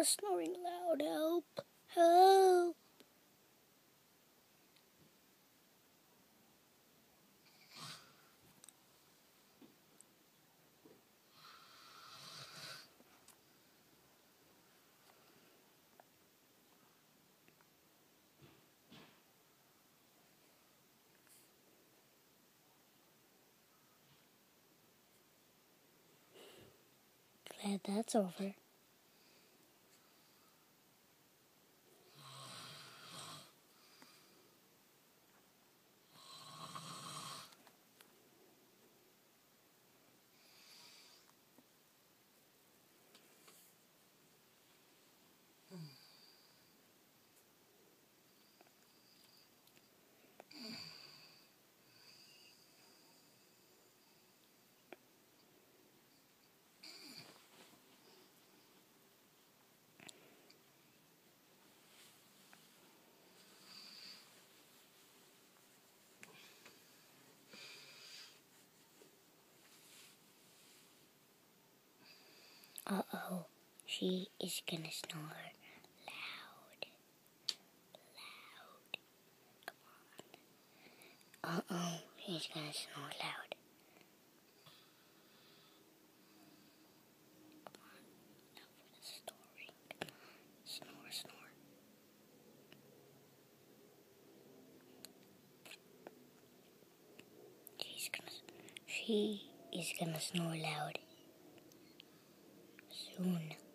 snoring loud. Help! Help! Glad that's over. Uh-oh, she is gonna snore loud. Come on. Uh-oh, she's gonna snore loud. Come on, now for the story. Come on, snore, snore. She is gonna snore loud soon.